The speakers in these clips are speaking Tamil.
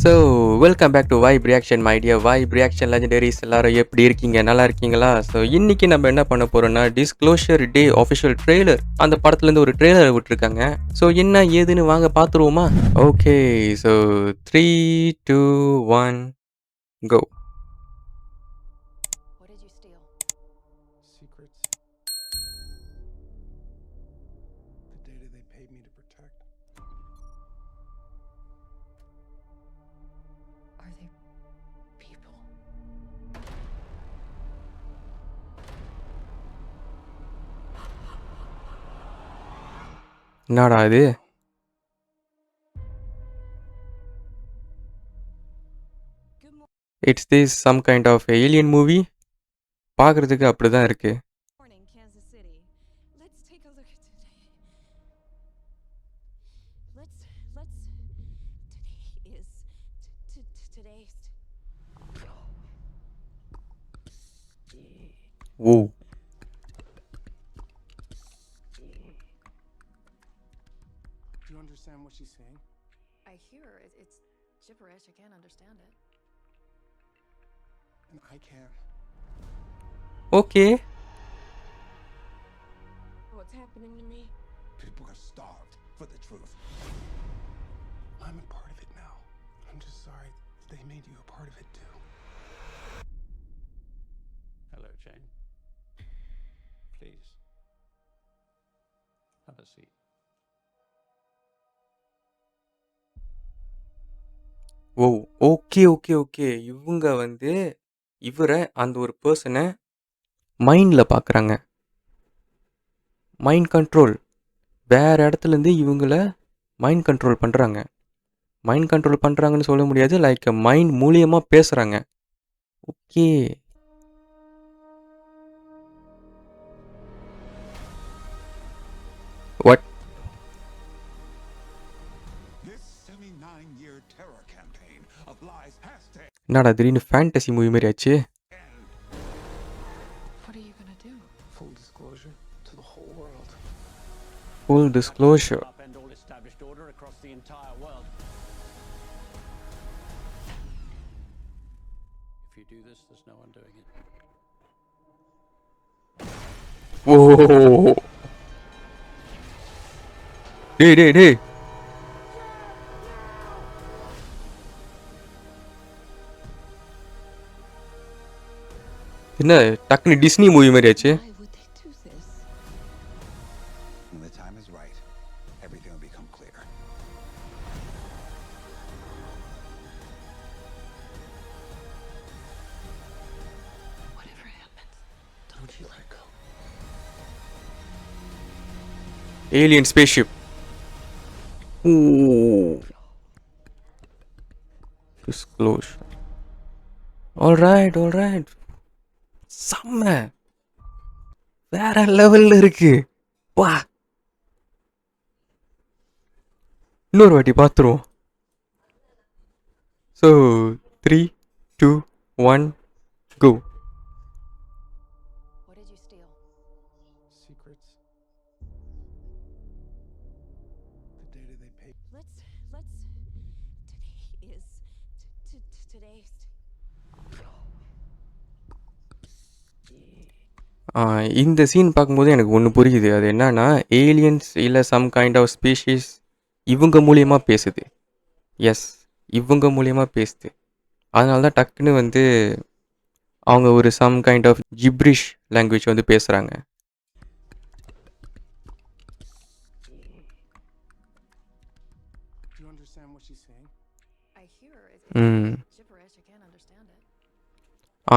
So welcome back to Vibe Reaction my dear Vibe Reaction legendaries எல்லாரும் எப்படி இருக்கீங்க, நல்லா இருக்கீங்களா? ஸோ இன்னைக்கு நம்ம என்ன பண்ண போறோம்னா டிஸ்க்ளோஷர் டே ஆஃபிஷியல் ட்ரெய்லர், அந்த படத்துலேருந்து ஒரு ட்ரெய்லரை விட்டுருக்காங்க. ஸோ என்ன ஏதுன்னு வாங்க பார்த்துருவோமா? Okay, so 3, 2, 1 go. What did you steal? Secrets. The data they paid me to protect. Are they people? என்னடா இது? Good it's this some kind of alien movie. பார்க்குறதுக்கு அப்படி தான் இருக்குது. morning, Kansas City. Let's take a look at today. Let's. Today is today's. Oh, Do you understand what she's saying? I hear it's gibberish. I can't understand it. And I can. Okay. What's happening to me? People are starved for the truth. I'm a part of it now. I'm just sorry they made you a part of it too. Hello, Jane. Please. Have a seat. Oh, okay okay okay. இவங்க வந்து இவரை அந்த ஒரு பர்சனை மைண்டில் பார்க்குறாங்க. Mind control. வேறு இடத்துலேருந்து இவங்கள மைண்ட் கண்ட்ரோல் பண்ணுறாங்க. மைண்ட் கண்ட்ரோல் பண்ணுறாங்கன்னு சொல்ல முடியாது, லைக் மைண்ட் மூலியமாக பேசுகிறாங்க. Okay. What? This 79-year terror campaign of lies has to என்னடா திடீர்னு ஃபேண்டசி மூவி மாதிரி ஆச்சு? end. What are you gonna do? Full disclosure to the whole world. Full disclosure. Upend all established order across the entire world. If you do this, there's no undoing it. ஓ, டேய் டேய் டேய். என்ன டக்குனு டிஸ்னி மூவி மாதிரி ஆச்சு? Why would they do this? When the time is right, everything will become clear. Whatever happens, don't you let go. Alien spaceship. Ooh. Disclosure. All right. செம்ம. வேற லெவல்ல இருக்கு. வா. இன்னொரு வாட்டி பார்த்துருவோம். So 3, 2, 1 go. What did you steal? Secrets. The data they paid. Let's. Today is today's. இந்த சீன் பார்க்கும்போது எனக்கு ஒன்று புரியுது. அது என்னன்னா ஏலியன்ஸ் இல்லை சம் கைண்ட் ஆஃப் ஸ்பீஷீஸ் இவங்க மூலியமாக பேசுது. எஸ், இவங்க மூலியமாக பேசுது. அதனால தான் டக்குன்னு வந்து அவங்க ஒரு some kind of gibberish language வந்து பேசுகிறாங்க. Do you understand what she's saying? I hear ம். it's gibberish. I can't understand it.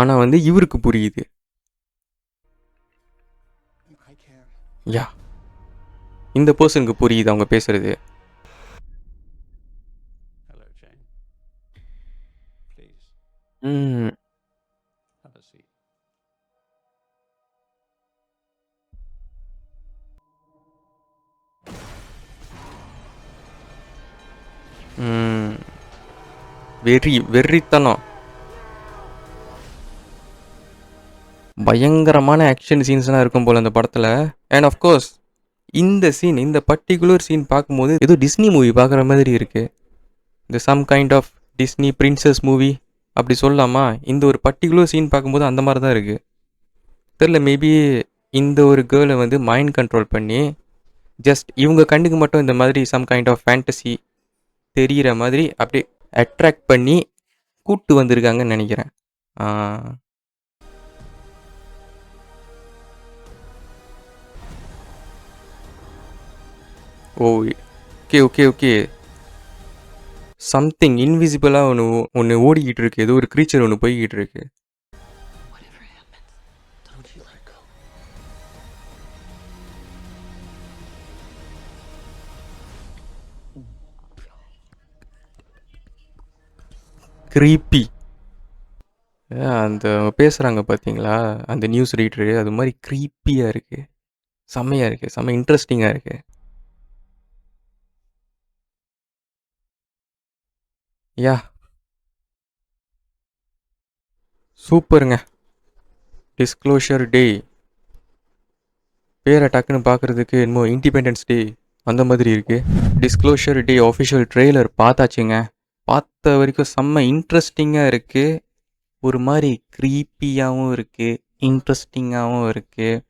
ஆனால் வந்து இவருக்கு புரியுது. And I can. யா, இந்த பர்சனுக்கு புரியுது அவங்க பேசுறது. Hello, Jane. Please. ம். Have a seat. ம். வெறித்தனம். பயங்கரமான ஆக்ஷன் சீன்ஸ்லாம் இருக்கும் போல் அந்த படத்தில். அண்ட் ஆஃப்கோர்ஸ் இந்த சீன், இந்த பர்டிகுலர் சீன் பார்க்கும்போது ஏதோ டிஸ்னி மூவி பார்க்குற மாதிரி இருக்குது. இந்த some kind of Disney princess movie அப்படி சொல்லலாமா? இந்த ஒரு பர்ட்டிகுலர் சீன் பார்க்கும்போது அந்த மாதிரி தான் இருக்குது. தெரில, மேபி இந்த ஒரு கேர்ளை வந்து மைண்ட் கண்ட்ரோல் பண்ணி ஜஸ்ட் இவங்க கண்ணுக்கு மட்டும் இந்த மாதிரி சம் கைண்ட் ஆஃப் ஃபேண்டசி தெரிகிற மாதிரி அப்படியே அட்ராக்ட் பண்ணி கூட்டு வந்திருக்காங்கன்னு நினைக்கிறேன். ஓ, ஓகே ஓகே ஓகே. சம்திங் இன்விசிபிளாக ஒன்று ஓடிக்கிட்டு இருக்கு. ஏதோ ஒரு க்ரீச்சர் ஒன்று போய்கிட்டு இருக்கு. Whatever happens, don't you let go. Creepy. அந்த பேசுகிறாங்க பார்த்தீங்களா, அந்த நியூஸ் ரீடரு, அது மாதிரி க்ரீப்பியாக இருக்குது. செம்மையாக இருக்குது, செம்ம இன்ட்ரெஸ்டிங்காக இருக்குது. யா, சூப்பருங்க. டிஸ்க்ளோஷர் டே பேரை டக்குன்னு பார்க்குறதுக்கு என்னமோ இண்டிபெண்டன்ஸ் டே அந்த மாதிரி இருக்குது. டிஸ்க்ளோஷர் டே ஆஃபிஷியல் ட்ரெய்லர் பார்த்தாச்சுங்க. பார்த்த வரைக்கும் செம்ம இன்ட்ரெஸ்டிங்காக இருக்குது. ஒரு மாதிரி க்ரீப்பியாகவும் இருக்குது, இன்ட்ரெஸ்டிங்காகவும் இருக்குது.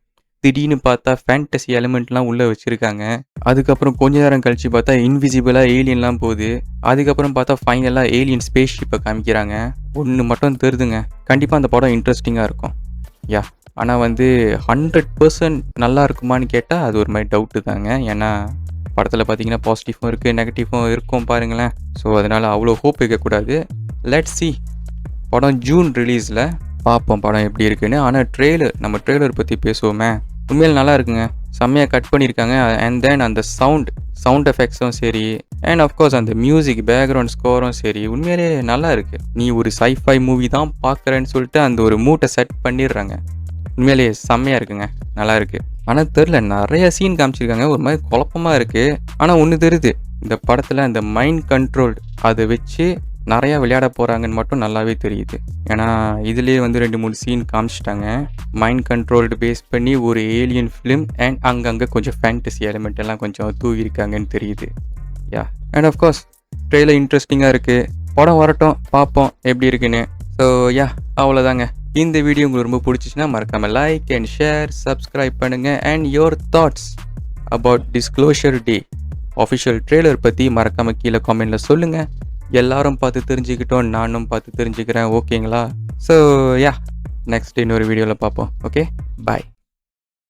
திடீர்னு பார்த்தா ஃபேண்டசி எலிமெண்ட்லாம் உள்ளே வச்சுருக்காங்க. அதுக்கப்புறம் கொஞ்ச நேரம் கழித்து பார்த்தா இன்விசிபிளாக ஏலியன்லாம் போகுது. அதுக்கப்புறம் பார்த்தா ஃபைனலாக ஏலியன் ஸ்பேஸ் ஷிப்பை காமிக்கிறாங்க. ஒன்று மட்டும் தெரிதுங்க, கண்டிப்பாக அந்த படம் இன்ட்ரெஸ்டிங்காக இருக்கும். யா, ஆனால் வந்து 100% நல்லா இருக்குமான்னு கேட்டால் அது ஒரு மாதிரி டவுட்டு தாங்க. ஏன்னா படத்தில் பார்த்தீங்கன்னா பாசிட்டிவும் இருக்குது, நெகட்டிவும் இருக்கும் பாருங்களேன். ஸோ அதனால் அவ்வளோ ஹோப் வைக்கக்கூடாது. Let's see. படம் ஜூன் ரிலீஸில் பார்ப்போம் படம் எப்படி இருக்குன்னு. ஆனால் நம்ம ட்ரெய்லர் பற்றி பேசுவோமே. உண்மையில் நல்லா இருக்குங்க, செம்மையாக கட் பண்ணியிருக்காங்க. அண்ட் தென் அந்த சவுண்ட் எஃபெக்ட்ஸும் சரி, அண்ட் அஃப்கோர்ஸ் அந்த மியூசிக் பேக்ரவுண்ட் ஸ்கோரும் சரி, உண்மையிலே நல்லா இருக்குது. நீ ஒரு sci-fi மூவி தான் பார்க்குறேன்னு சொல்லிட்டு அந்த ஒரு மூட்டை செட் பண்ணிடுறாங்க. உண்மையிலேயே செம்மையாக இருக்குங்க, நல்லா இருக்குது. ஆனால் தெரில, நிறைய சீன் காமிச்சிருக்காங்க, ஒரு மாதிரி குழப்பமாக இருக்குது. ஆனால் ஒன்று தெரியுது, இந்த படத்தில் அந்த மைண்ட் கண்ட்ரோல் அதை வச்சு நிறையா விளையாட போகிறாங்கன்னு மட்டும் நல்லாவே தெரியுது. ஏன்னா இதுலேயே வந்து 2-3 சீன் காமிச்சிட்டாங்க. மைண்ட் கண்ட்ரோல்டு பேஸ் பண்ணி ஒரு ஏலியன் ஃபிலிம் அண்ட் அங்கங்கே கொஞ்சம் ஃபேண்டசி எலிமெண்ட் எல்லாம் கொஞ்சம் தூவிருக்காங்கன்னு தெரியுது. யா, அண்ட் ஆஃப்கோர்ஸ் ட்ரெய்லர் இன்ட்ரெஸ்டிங்காக இருக்குது. படம் வரட்டும், பார்ப்போம் எப்படி இருக்குன்னு. ஸோ யா, அவ்வளோதாங்க. இந்த வீடியோ உங்களுக்கு ரொம்ப பிடிச்சிச்சின்னா மறக்காமல் லைக் அண்ட் ஷேர், சப்ஸ்கிரைப் பண்ணுங்கள். And your thoughts about disclosure day official trailer பற்றி மறக்காமல் கீழே காமெண்டில் சொல்லுங்கள். எல்லாரும் பார்த்து தெரிஞ்சுக்கிட்டோம், நானும் பார்த்து தெரிஞ்சுக்கிறேன். ஓகேங்களா? ஸோ யா, நெக்ஸ்ட் இன்னொரு வீடியோவில் பார்ப்போம். ஓகே, பாய்.